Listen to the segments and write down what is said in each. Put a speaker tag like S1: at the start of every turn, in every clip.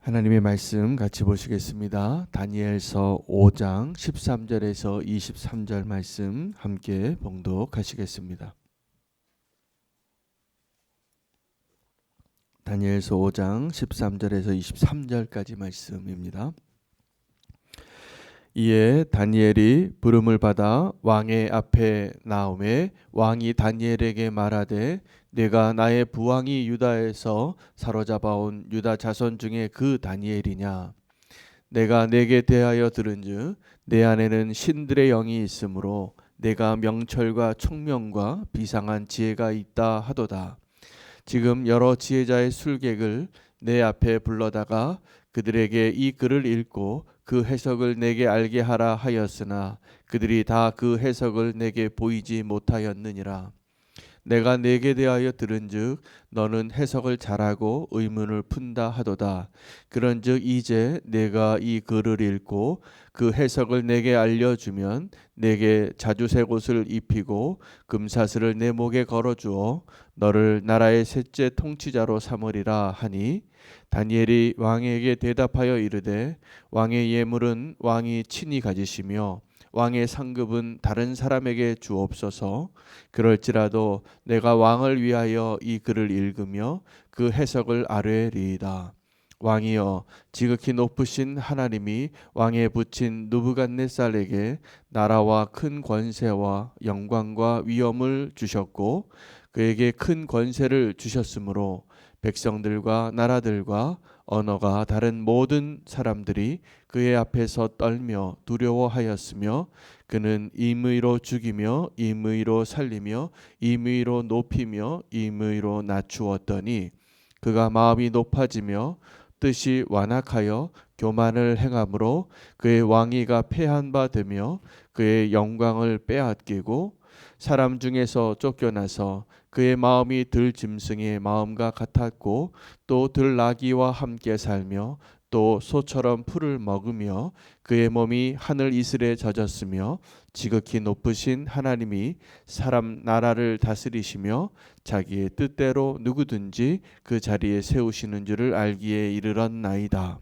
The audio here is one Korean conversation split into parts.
S1: 하나님의 말씀 같이 보시겠습니다. 다니엘서 5장 13절에서 23절 말씀 함께 봉독하시겠습니다. 다니엘서 5장 13절에서 23절까지 말씀입니다. 이에 다니엘이 부름을 받아 왕의 앞에 나오매 왕이 다니엘에게 말하되 내가 나의 부왕이 유다에서 사로잡아온 유다 자손 중에 그 다니엘이냐. 내가 내게 대하여 들은즉 내 안에는 신들의 영이 있으므로 내가 명철과 총명과 비상한 지혜가 있다 하도다. 지금 여러 지혜자의 술객을 내 앞에 불러다가 그들에게 이 글을 읽고 그 해석을 내게 알게 하라 하였으나 그들이 다 그 해석을 내게 보이지 못하였느니라. 내가 내게 대하여 들은즉 너는 해석을 잘하고 의문을 푼다 하도다. 그런즉 이제 내가 이 글을 읽고 그 해석을 내게 알려주면 내게 자주색 옷을 입히고 금사슬을 내 목에 걸어주어 너를 나라의 셋째 통치자로 삼으리라 하니 다니엘이 왕에게 대답하여 이르되 왕의 예물은 왕이 친히 가지시며 왕의 상급은 다른 사람에게 주옵소서. 그럴지라도 내가 왕을 위하여 이 글을 읽으며 그 해석을 아뢰리이다. 왕이여, 지극히 높으신 하나님이 왕에 붙인 느부갓네살에게 나라와 큰 권세와 영광과 위엄을 주셨고 그에게 큰 권세를 주셨으므로 백성들과 나라들과 언어가 다른 모든 사람들이 그의 앞에서 떨며 두려워하였으며 그는 임의로 죽이며 임의로 살리며 임의로 높이며 임의로 낮추었더니 그가 마음이 높아지며 뜻이 완악하여 교만을 행함으로 그의 왕위가 패한 바 되며 그의 영광을 빼앗기고 사람 중에서 쫓겨나서 그의 마음이 들 짐승의 마음과 같았고 또 들나귀와 함께 살며 또 소처럼 풀을 먹으며 그의 몸이 하늘 이슬에 젖었으며 지극히 높으신 하나님이 사람 나라를 다스리시며 자기의 뜻대로 누구든지 그 자리에 세우시는 줄을 알기에 이르렀나이다.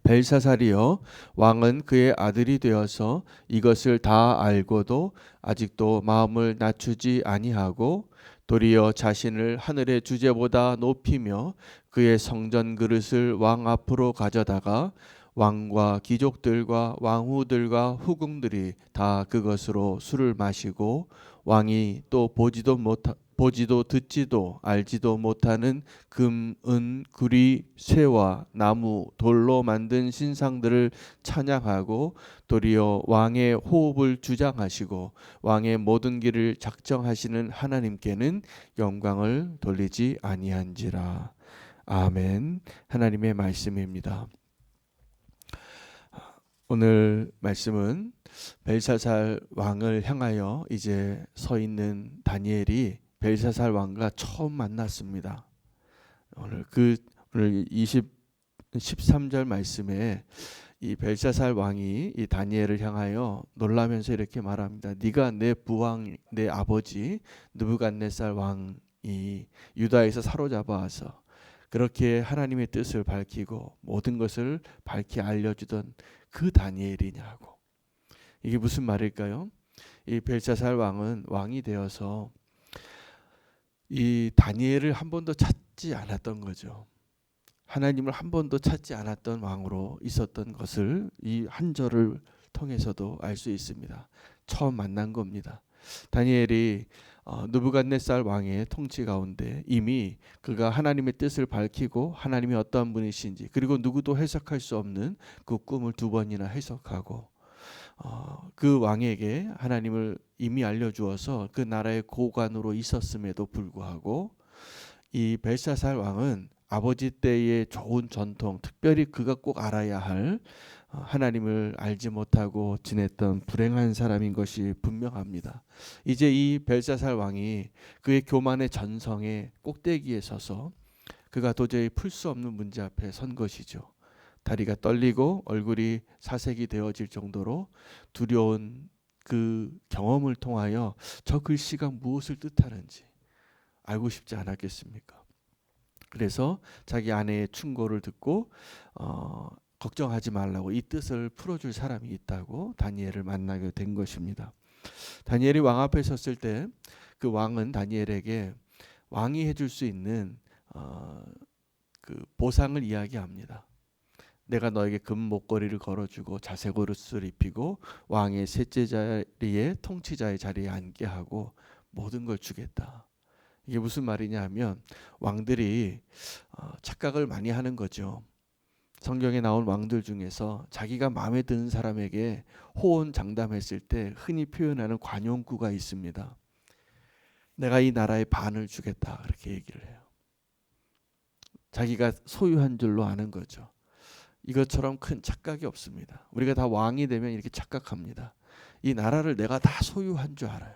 S1: 벨사살이여, 왕은 그의 아들이 되어서 이것을 다 알고도 아직도 마음을 낮추지 아니하고 도리어 자신을 하늘의 주제보다 높이며 그의 성전 그릇을 왕 앞으로 가져다가 왕과 귀족들과 왕후들과 후궁들이 다 그것으로 술을 마시고 왕이 또 보지도 듣지도 알지도 못하는 금, 은, 구리, 쇠와 나무, 돌로 만든 신상들을 찬양하고 도리어 왕의 호흡을 주장하시고 왕의 모든 길을 작정하시는 하나님께는 영광을 돌리지 아니한지라. 아멘. 하나님의 말씀입니다. 오늘 말씀은 벨사살 왕을 향하여 이제 서 있는 다니엘이 벨사살 왕과 처음 만났습니다. 오늘 13절 말씀에 이 벨사살 왕이 이 다니엘을 향하여 놀라면서 이렇게 말합니다. 네가 내 부왕, 내 아버지 느부갓네살 왕이 유다에서 사로잡아와서 그렇게 하나님의 뜻을 밝히고 모든 것을 밝히 알려주던 그 다니엘이냐고. 이게 무슨 말일까요? 이 벨사살 왕은 왕이 되어서 이 다니엘을 한 번도 찾지 않았던 거죠. 하나님을 한 번도 찾지 않았던 왕으로 있었던 것을 이 한 절을 통해서도 알 수 있습니다. 처음 만난 겁니다. 다니엘이 느부갓네살 왕의 통치 가운데 이미 그가 하나님의 뜻을 밝히고 하나님이 어떠한 분이신지 그리고 누구도 해석할 수 없는 그 꿈을 2번이나 해석하고 그 왕에게 하나님을 이미 알려주어서 그 나라의 고관으로 있었음에도 불구하고 이 벨사살 왕은 아버지 때의 좋은 전통, 특별히 그가 꼭 알아야 할 하나님을 알지 못하고 지냈던 불행한 사람인 것이 분명합니다. 이제 이 벨사살 왕이 그의 교만의 전성의 꼭대기에 서서 그가 도저히 풀 수 없는 문제 앞에 선 것이죠. 다리가 떨리고 얼굴이 사색이 되어질 정도로 두려운 그 경험을 통하여 저 글씨가 무엇을 뜻하는지 알고 싶지 않았겠습니까? 그래서 자기 아내의 충고를 듣고 걱정하지 말라고 이 뜻을 풀어줄 사람이 있다고 다니엘을 만나게 된 것입니다. 다니엘이 왕 앞에 섰을 때 그 왕은 다니엘에게 왕이 해줄 수 있는 그 보상을 이야기합니다. 내가 너에게 금 목걸이를 걸어주고 자색 옷을 입히고 왕의 셋째 자리에 통치자의 자리에 앉게 하고 모든 걸 주겠다. 이게 무슨 말이냐 하면 왕들이 착각을 많이 하는 거죠. 성경에 나온 왕들 중에서 자기가 마음에 드는 사람에게 호언장담했을 때 흔히 표현하는 관용구가 있습니다. 내가 이 나라의 반을 주겠다 그렇게 얘기를 해요. 자기가 소유한 줄로 아는 거죠. 이것처럼 큰 착각이 없습니다. 우리가 다 왕이 되면 이렇게 착각합니다. 이 나라를 내가 다 소유한 줄 알아요.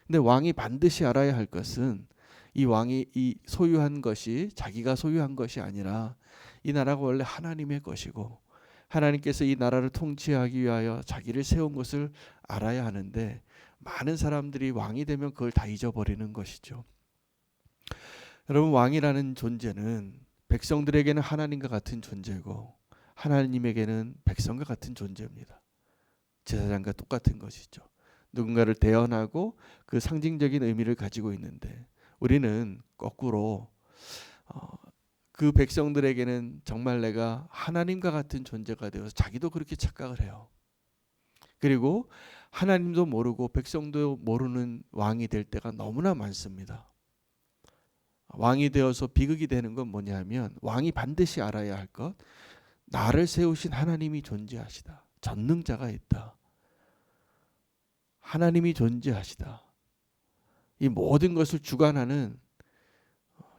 S1: 근데 왕이 반드시 알아야 할 것은 이 왕이 이 소유한 것이 자기가 소유한 것이 아니라 이 나라가 원래 하나님의 것이고 하나님께서 이 나라를 통치하기 위하여 자기를 세운 것을 알아야 하는데 많은 사람들이 왕이 되면 그걸 다 잊어버리는 것이죠. 여러분, 왕이라는 존재는 백성들에게는 하나님과 같은 존재고 하나님에게는 백성과 같은 존재입니다. 제사장과 똑같은 것이죠. 누군가를 대언하고 그 상징적인 의미를 가지고 있는데 우리는 거꾸로 그 백성들에게는 정말 내가 하나님과 같은 존재가 되어서 자기도 그렇게 착각을 해요. 그리고 하나님도 모르고 백성도 모르는 왕이 될 때가 너무나 많습니다. 왕이 되어서 비극이 되는 건 뭐냐면 왕이 반드시 알아야 할 것, 나를 세우신 하나님이 존재하시다. 전능자가 있다. 하나님이 존재하시다. 이 모든 것을 주관하는,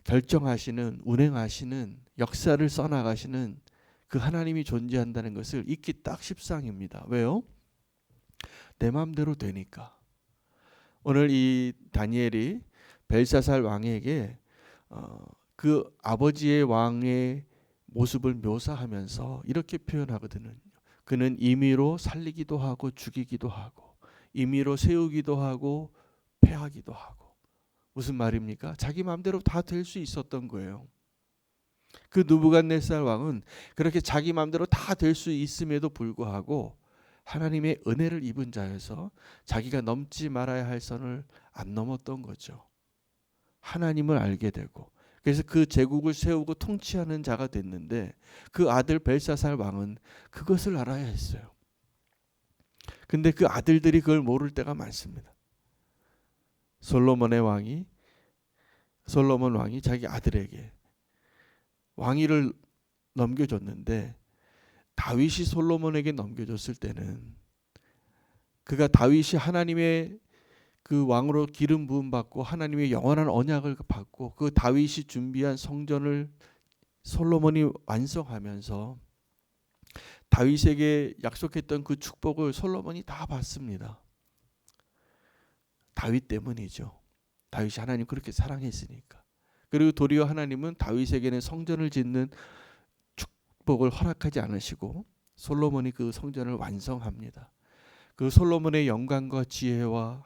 S1: 결정하시는, 운행하시는, 역사를 써나가시는 그 하나님이 존재한다는 것을 잊기 딱 십상입니다. 왜요? 내 마음대로 되니까. 오늘 이 다니엘이 벨사살 왕에게 그 아버지의 왕의 모습을 묘사하면서 이렇게 표현하거든요. 그는 임의로 살리기도 하고 죽이기도 하고 임의로 세우기도 하고 패하기도 하고. 무슨 말입니까? 자기 마음대로 다 될 수 있었던 거예요. 그 느부갓네살 왕은 그렇게 자기 마음대로 다 될 수 있음에도 불구하고 하나님의 은혜를 입은 자여서 자기가 넘지 말아야 할 선을 안 넘었던 거죠. 하나님을 알게 되고 그래서 그 제국을 세우고 통치하는 자가 됐는데 그 아들 벨사살 왕은 그것을 알아야 했어요. 근데 그 아들들이 그걸 모를 때가 많습니다. 솔로몬 왕이 자기 아들에게 왕위를 넘겨줬는데 다윗이 솔로몬에게 넘겨줬을 때는 그가 다윗이 하나님의 그 왕으로 기름 부음 받고 하나님의 영원한 언약을 받고 그 다윗이 준비한 성전을 솔로몬이 완성하면서 다윗에게 약속했던 그 축복을 솔로몬이 다 받습니다. 다윗 때문이죠. 다윗이 하나님 그렇게 사랑했으니까. 그리고 도리어 하나님은 다윗에게는 성전을 짓는 축복을 허락하지 않으시고 솔로몬이 그 성전을 완성합니다. 그 솔로몬의 영광과 지혜와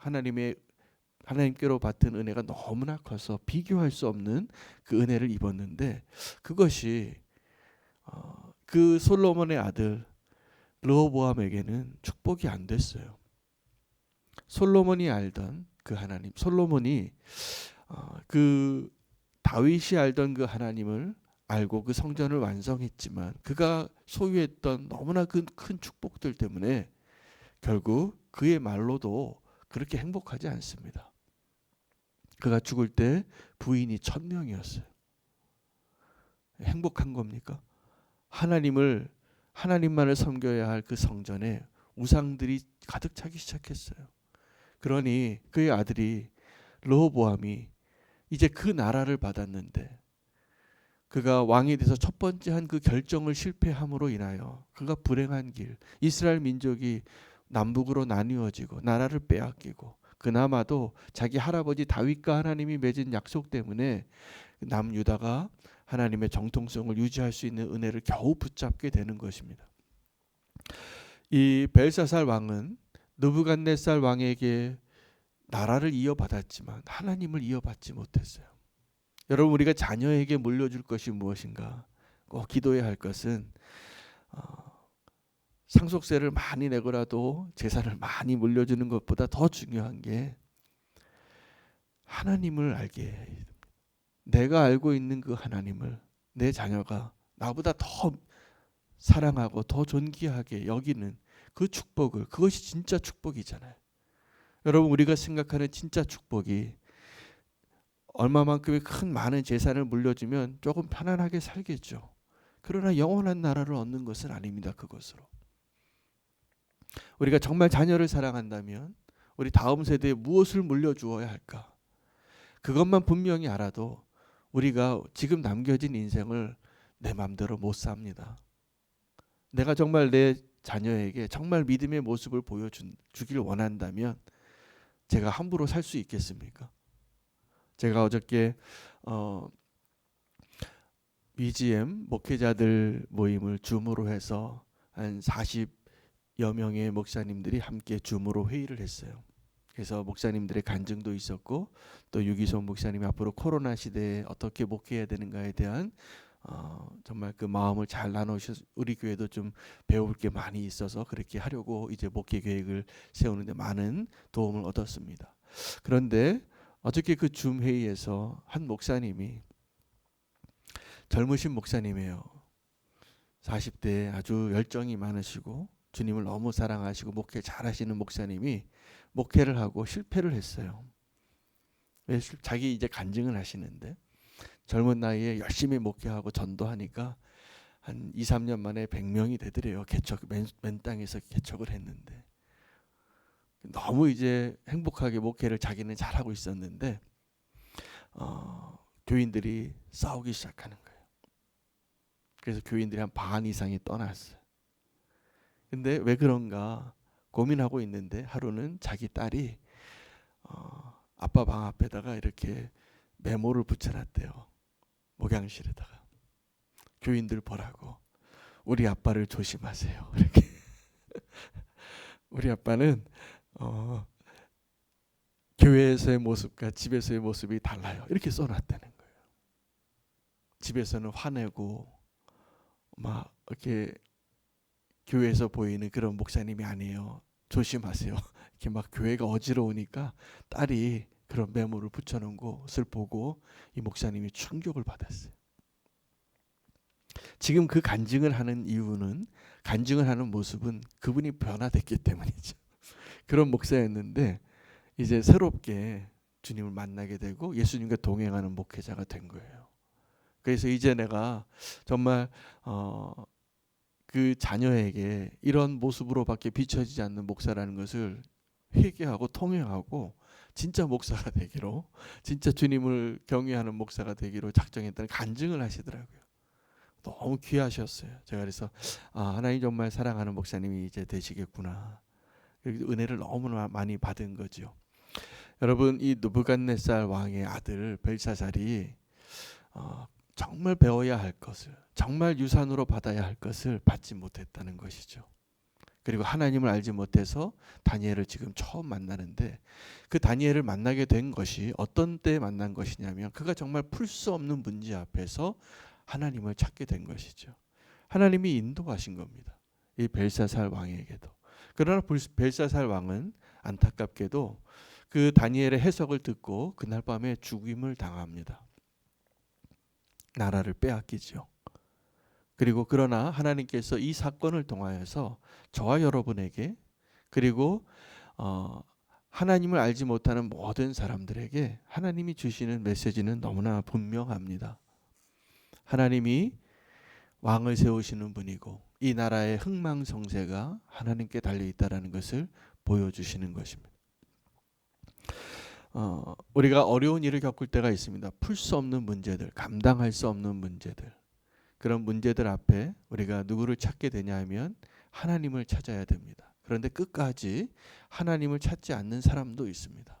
S1: 하나님께로 받은 은혜가 너무나 커서 비교할 수 없는 그 은혜를 입었는데 그것이 그 솔로몬의 아들 르호보암에게는 축복이 안 됐어요. 솔로몬이 알던 그 하나님, 솔로몬이 그 다윗이 알던 그 하나님을 알고 그 성전을 완성했지만 그가 소유했던 너무나 큰 축복들 때문에 결국 그의 말로도 그렇게 행복하지 않습니다. 그가 죽을 때 부인이 1000명이었어요. 행복한 겁니까? 하나님만을 섬겨야 할 그 성전에 우상들이 가득 차기 시작했어요. 그러니 그의 아들이 르호보암이 이제 그 나라를 받았는데 그가 왕이 돼서 첫 번째 한 그 결정을 실패함으로 인하여 그가 불행한 길, 이스라엘 민족이 남북으로 나뉘어지고 나라를 빼앗기고 그나마도 자기 할아버지 다윗과 하나님이 맺은 약속 때문에 남유다가 하나님의 정통성을 유지할 수 있는 은혜를 겨우 붙잡게 되는 것입니다. 이 벨사살 왕은 느부갓네살 왕에게 나라를 이어받았지만 하나님을 이어받지 못했어요. 여러분, 우리가 자녀에게 물려줄 것이 무엇인가? 꼭 기도해야 할 것은 상속세를 많이 내고라도 재산을 많이 물려주는 것보다 더 중요한 게 하나님을 알게 해야 됩니다. 내가 알고 있는 그 하나님을 내 자녀가 나보다 더 사랑하고 더 존귀하게 여기는 그 축복을, 그것이 진짜 축복이잖아요. 여러분, 우리가 생각하는 진짜 축복이 얼마만큼의 큰 많은 재산을 물려주면 조금 편안하게 살겠죠. 그러나 영원한 나라를 얻는 것은 아닙니다. 그것으로 우리가 정말 자녀를 사랑한다면 우리 다음 세대에 무엇을 물려주어야 할까? 그것만 분명히 알아도 우리가 지금 남겨진 인생을 내 마음대로 못 삽니다. 내가 정말 내 자녀에게 정말 믿음의 모습을 보여주길 원한다면 제가 함부로 살 수 있겠습니까? 제가 어저께 BGM 목회자들 모임을 줌으로 해서 한 40여 명의 목사님들이 함께 줌으로 회의를 했어요. 그래서 목사님들의 간증도 있었고 또 유기손 목사님이 앞으로 코로나 시대에 어떻게 목회해야 되는가에 대한 정말 그 마음을 잘 나누셔서 우리 교회도 좀 배울 게 많이 있어서 그렇게 하려고 이제 목회 계획을 세우는데 많은 도움을 얻었습니다. 그런데 어저께 그 줌 회의에서 한 목사님이, 젊으신 목사님이에요. 40대에 아주 열정이 많으시고 주님을 너무 사랑하시고 목회 잘하시는 목사님이 목회를 하고 실패를 했어요. 자기 이제 간증을 하시는데 젊은 나이에 열심히 목회하고 전도하니까 한 2, 3년 만에 100명이 되더래요. 맨 땅에서 개척을 했는데 너무 이제 행복하게 목회를 자기는 잘하고 있었는데 교인들이 싸우기 시작하는 거예요. 그래서 교인들이 한 반 이상이 떠났어요. 근데 왜 그런가 고민하고 있는데 하루는 자기 딸이 아빠 방 앞에다가 이렇게 메모를 붙여놨대요. 목양실에다가. 교인들 보라고. 우리 아빠를 조심하세요. 이렇게. 우리 아빠는 교회에서의 모습과 집에서의 모습이 달라요. 이렇게 써놨다는 거예요. 집에서는 화내고 막 이렇게 교회에서 보이는 그런 목사님이 아니에요. 조심하세요. 이렇게 막 교회가 어지러우니까 딸이 그런 메모를 붙여놓은 것을 보고 이 목사님이 충격을 받았어요. 지금 그 간증을 하는 이유는, 간증을 하는 모습은 그분이 변화됐기 때문이죠. 그런 목사였는데 이제 새롭게 주님을 만나게 되고 예수님과 동행하는 목회자가 된 거예요. 그래서 이제 내가 정말 그 자녀에게 이런 모습으로밖에 비춰지지 않는 목사라는 것을 회개하고 통회하고 진짜 목사가 되기로, 진짜 주님을 경외하는 목사가 되기로 작정했다는 간증을 하시더라고요. 너무 귀하셨어요. 제가 그래서 하나님 정말 사랑하는 목사님이 이제 되시겠구나. 은혜를 너무나 많이 받은 거죠. 여러분, 이 느부갓네살 왕의 아들 벨사살이 정말 배워야 할 것을, 정말 유산으로 받아야 할 것을 받지 못했다는 것이죠. 그리고 하나님을 알지 못해서 다니엘을 지금 처음 만나는데 그 다니엘을 만나게 된 것이 어떤 때 만난 것이냐면 그가 정말 풀 수 없는 문제 앞에서 하나님을 찾게 된 것이죠. 하나님이 인도하신 겁니다. 이 벨사살 왕에게도. 그러나 벨사살 왕은 안타깝게도 그 다니엘의 해석을 듣고 그날 밤에 죽임을 당합니다. 나라를 빼앗기죠. 그리고 그러나 하나님께서 이 사건을 통하여서 저와 여러분에게, 그리고 하나님을 알지 못하는 모든 사람들에게 하나님이 주시는 메시지는 너무나 분명합니다. 하나님이 왕을 세우시는 분이고 이 나라의 흥망성쇠가 하나님께 달려있다는 것을 보여주시는 것입니다. 우리가 어려운 일을 겪을 때가 있습니다. 풀 수 없는 문제들, 감당할 수 없는 문제들, 그런 문제들 앞에 우리가 누구를 찾게 되냐 하면 하나님을 찾아야 됩니다. 그런데 끝까지 하나님을 찾지 않는 사람도 있습니다.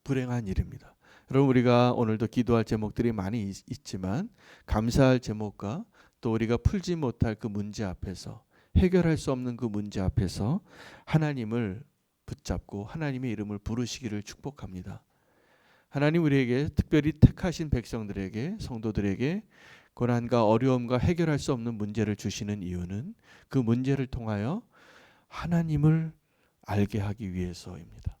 S1: 불행한 일입니다. 여러분, 우리가 오늘도 기도할 제목들이 많이 있지만 감사할 제목과 또 우리가 풀지 못할 그 문제 앞에서, 해결할 수 없는 그 문제 앞에서 하나님을 붙잡고 하나님의 이름을 부르시기를 축복합니다. 하나님 우리에게 특별히 택하신 백성들에게, 성도들에게 고난과 어려움과 해결할 수 없는 문제를 주시는 이유는 그 문제를 통하여 하나님을 알게 하기 위해서입니다.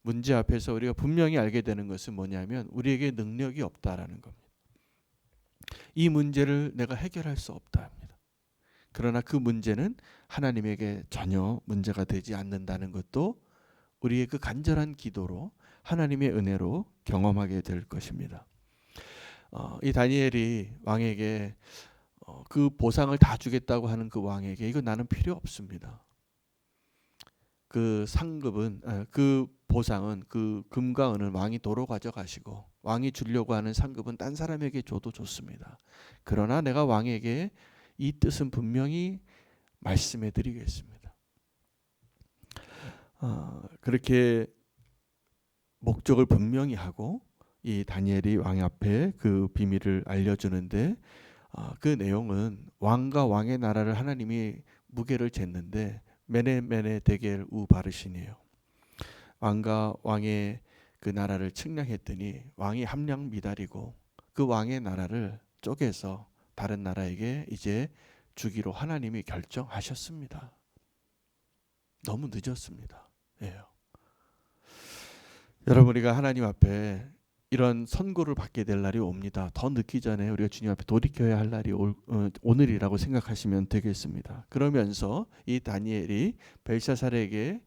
S1: 문제 앞에서 우리가 분명히 알게 되는 것은 뭐냐면 우리에게 능력이 없다라는 겁니다. 이 문제를 내가 해결할 수 없다 합니다. 그러나 그 문제는 하나님에게 전혀 문제가 되지 않는다는 것도 우리의 그 간절한 기도로 하나님의 은혜로 경험하게 될 것입니다. 이 다니엘이 왕에게 그 보상을 다 주겠다고 하는 그 왕에게 이거 나는 필요 없습니다. 그 상급은 그 보상은 그 금과 은은 왕이 도로 가져가시고 왕이 주려고 하는 상급은 딴 사람에게 줘도 좋습니다. 그러나 내가 왕에게 이 뜻은 분명히 말씀해 드리겠습니다. 그렇게 목적을 분명히 하고 이 다니엘이 왕 앞에 그 비밀을 알려주는데 그 내용은 왕과 왕의 나라를 하나님이 무게를 쟀는데 메네 데겔 우 바르시니에요. 왕과 왕의 그 나라를 측량했더니 왕이 함량 미달이고 그 왕의 나라를 쪼개서 다른 나라에게 이제 주기로 하나님이 결정하셨습니다. 너무 늦었습니다. 예. 여러분 우리가 하나님 앞에 이런 선고를 받게 될 날이 옵니다. 더 늦기 전에 우리가 주님 앞에 돌이켜야 할 날이 오늘이라고 생각하시면 되겠습니다. 그러면서 이 다니엘이 벨사살에게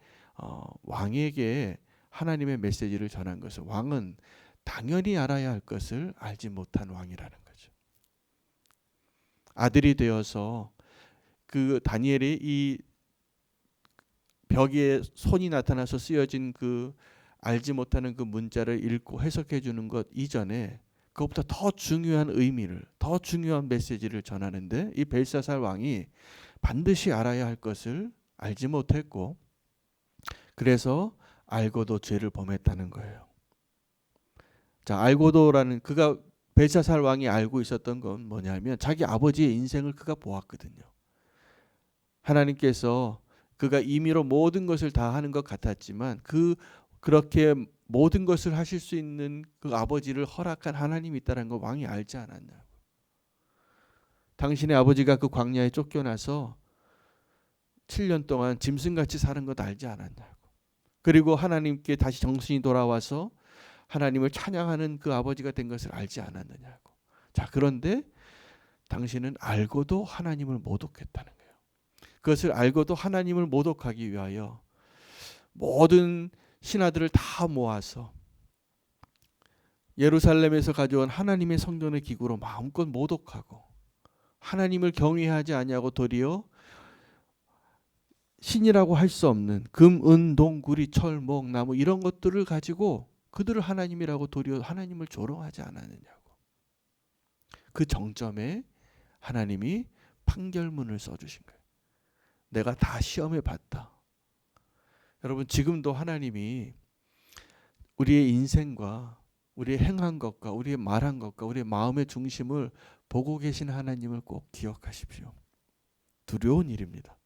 S1: 왕에게 하나님의 메시지를 전한 것은 왕은 당연히 알아야 할 것을 알지 못한 왕이라는 거죠. 아들이 되어서 그 다니엘이 이 벽에 손이 나타나서 쓰여진 그 알지 못하는 그 문자를 읽고 해석해 주는 것 이전에 그것보다 더 중요한 의미를, 더 중요한 메시지를 전하는데 이 벨사살 왕이 반드시 알아야 할 것을 알지 못했고 그래서 알고도 죄를 범했다는 거예요. 자, 알고도라는 그가 벨사살 왕이 알고 있었던 건 뭐냐면 자기 아버지의 인생을 그가 보았거든요. 하나님께서 그가 임의로 모든 것을 다 하는 것 같았지만 그렇게 모든 것을 하실 수 있는 그 아버지를 허락한 하나님이 있다는 걸 왕이 알지 않았냐고. 당신의 아버지가 그 광야에 쫓겨나서 7년 동안 짐승같이 사는 것 알지 않았냐고. 그리고 하나님께 다시 정신이 돌아와서 하나님을 찬양하는 그 아버지가 된 것을 알지 않았느냐고. 자, 그런데 당신은 알고도 하나님을 모독했다는 거예요. 그것을 알고도 하나님을 모독하기 위하여 모든 신하들을 다 모아서 예루살렘에서 가져온 하나님의 성전의 기구로 마음껏 모독하고 하나님을 경외하지 아니하고 도리어 신이라고 할 수 없는 금, 은, 동, 구리, 철, 목, 나무 이런 것들을 가지고 그들을 하나님이라고 도리어 하나님을 조롱하지 않았느냐고. 그 정점에 하나님이 판결문을 써주신 거예요. 내가 다 시험해 봤다. 여러분 지금도 하나님이 우리의 인생과 우리의 행한 것과 우리의 말한 것과 우리의 마음의 중심을 보고 계신 하나님을 꼭 기억하십시오. 두려운 일입니다.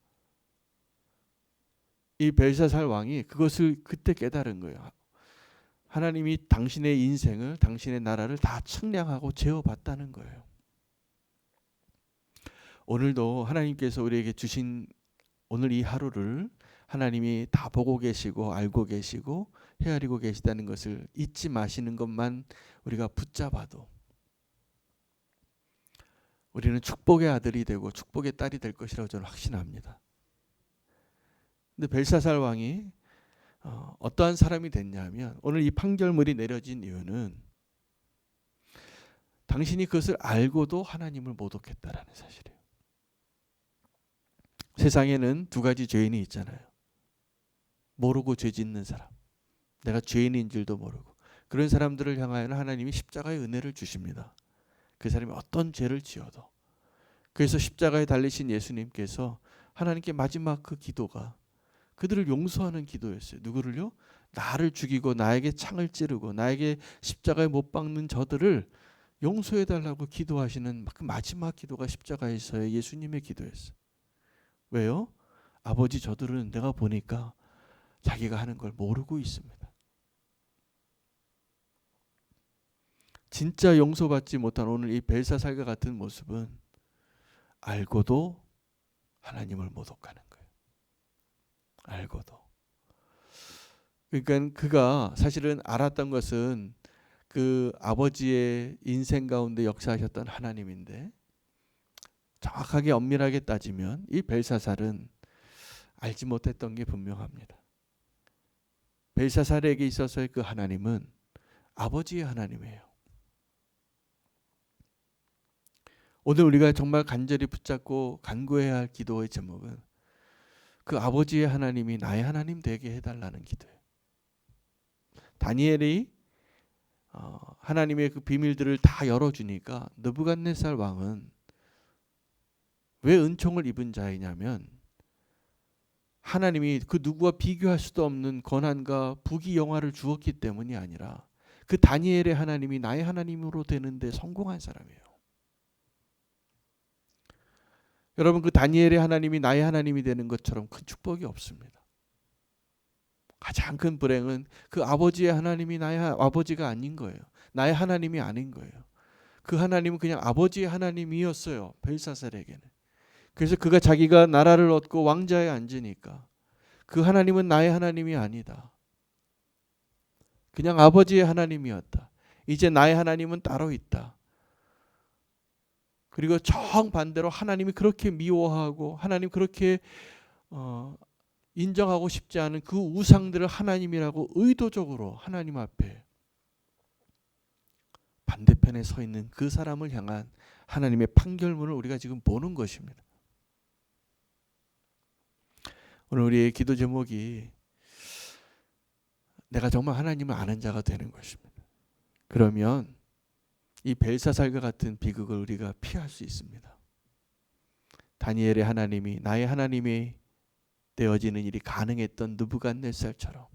S1: 이 벨사살 왕이 그것을 그때 깨달은 거예요. 하나님이 당신의 인생을 당신의 나라를 다 측량하고 재어봤다는 거예요. 오늘도 하나님께서 우리에게 주신 오늘 이 하루를 하나님이 다 보고 계시고 알고 계시고 헤아리고 계시다는 것을 잊지 마시는 것만 우리가 붙잡아도 우리는 축복의 아들이 되고 축복의 딸이 될 것이라고 저는 확신합니다. 근데 벨사살 왕이 어떠한 사람이 됐냐면 오늘 이 판결문이 내려진 이유는 당신이 그것을 알고도 하나님을 모독했다라는 사실이에요. 세상에는 두 가지 죄인이 있잖아요. 모르고 죄 짓는 사람, 내가 죄인인 줄도 모르고 그런 사람들을 향하여는 하나님이 십자가의 은혜를 주십니다. 그 사람이 어떤 죄를 지어도. 그래서 십자가에 달리신 예수님께서 하나님께 마지막 그 기도가 그들을 용서하는 기도였어요. 누구를요? 나를 죽이고 나에게 창을 찌르고 나에게 십자가에 못 박는 저들을 용서해달라고 기도하시는 그 마지막 기도가 십자가에서의 예수님의 기도였어요. 왜요? 아버지 저들은 내가 보니까 자기가 하는 걸 모르고 있습니다. 진짜 용서받지 못한 오늘 이 벨사살과 같은 모습은 알고도 하나님을 모독하는 거예요. 알고도. 그러니까 그가 사실은 알았던 것은 그 아버지의 인생 가운데 역사하셨던 하나님인데, 정확하게 엄밀하게 따지면 이 벨사살은 알지 못했던 게 분명합니다. 벨사살에게 있어서의 그 하나님은 아버지의 하나님이에요. 오늘 우리가 정말 간절히 붙잡고 간구해야 할 기도의 제목은 그 아버지의 하나님이 나의 하나님 되게 해달라는 기도예요. 다니엘이 하나님의 그 비밀들을 다 열어주니까 느부갓네살 왕은 왜 은총을 입은 자이냐면, 하나님이 그 누구와 비교할 수도 없는 권한과 부귀 영화를 주었기 때문이 아니라 그 다니엘의 하나님이 나의 하나님으로 되는데 성공한 사람이에요. 여러분, 그 다니엘의 하나님이 나의 하나님이 되는 것처럼 큰 축복이 없습니다. 가장 큰 불행은 그 아버지의 하나님이 나의 아버지가 아닌 거예요. 나의 하나님이 아닌 거예요. 그 하나님은 그냥 아버지의 하나님이었어요, 벨사살에게는. 그래서 그가 자기가 나라를 얻고 왕자에 앉으니까 그 하나님은 나의 하나님이 아니다. 그냥 아버지의 하나님이었다. 이제 나의 하나님은 따로 있다. 그리고 정반대로 하나님이 그렇게 미워하고 하나님 그렇게 인정하고 싶지 않은 그 우상들을 하나님이라고 의도적으로 하나님 앞에 반대편에 서 있는 그 사람을 향한 하나님의 판결문을 우리가 지금 보는 것입니다. 오늘 우리의 기도 제목이 내가 정말 하나님을 아는 자가 되는 것입니다. 그러면 이 벨사살과 같은 비극을 우리가 피할 수 있습니다. 다니엘의 하나님이 나의 하나님이 되어지는 일이 가능했던 느부갓네살처럼,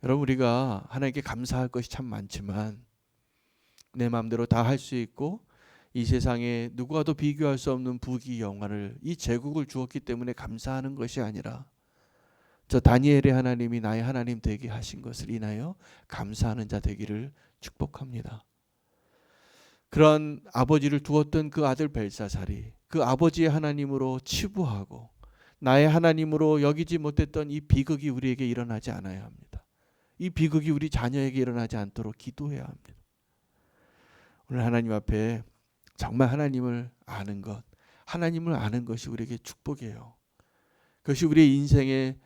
S1: 여러분, 우리가 하나님께 감사할 것이 참 많지만 내 마음대로 다 할 수 있고 이 세상에 누구와도 비교할 수 없는 부귀 영화를, 이 제국을 주었기 때문에 감사하는 것이 아니라 저 다니엘의 하나님이 나의 하나님 되게 하신 것을 인하여 감사하는 자 되기를 축복합니다. 그런 아버지를 두었던 그 아들 벨사살이 그 아버지의 하나님으로 치부하고 나의 하나님으로 여기지 못했던 이 비극이 우리에게 일어나지 않아야 합니다. 이 비극이 우리 자녀에게 일어나지 않도록 기도해야 합니다. 오늘 하나님 앞에 정말 하나님을 아는 것, 하나님을 아는 것이 우리에게 축복이에요. 그것이 우리의 인생의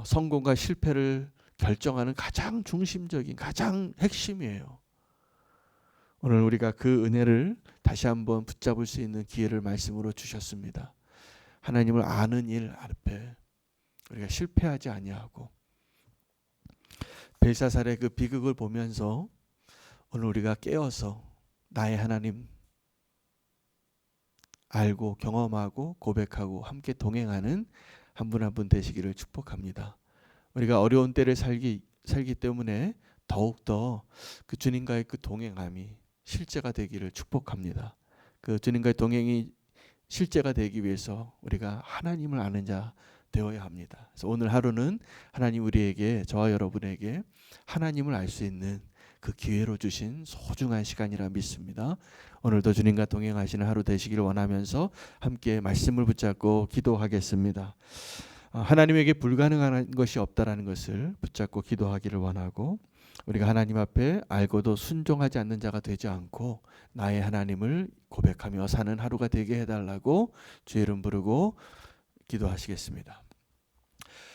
S1: 성공과 실패를 결정하는 가장 중심적인, 가장 핵심이에요. 오늘 우리가 그 은혜를 다시 한번 붙잡을 수 있는 기회를 말씀으로 주셨습니다. 하나님을 아는 일 앞에 우리가 실패하지 아니하고 벨사살의 그 비극을 보면서 오늘 우리가 깨어서 나의 하나님 알고 경험하고 고백하고 함께 동행하는 한 분 한 분 되시기를 축복합니다. 우리가 어려운 때를 살기 때문에 더욱더 그 주님과의 그 동행함이 실제가 되기를 축복합니다. 그 주님과의 동행이 실제가 되기 위해서 우리가 하나님을 아는 자 되어야 합니다. 그래서 오늘 하루는 하나님 우리에게, 저와 여러분에게 하나님을 알 수 있는 그 기회로 주신 소중한 시간이라 믿습니다. 오늘도 주님과 동행하시는 하루 되시기를 원하면서 함께 말씀을 붙잡고 기도하겠습니다. 하나님에게 불가능한 것이 없다라는 것을 붙잡고 기도하기를 원하고, 우리가 하나님 앞에 알고도 순종하지 않는 자가 되지 않고 나의 하나님을 고백하며 사는 하루가 되게 해달라고 주의 이름 부르고 기도하시겠습니다.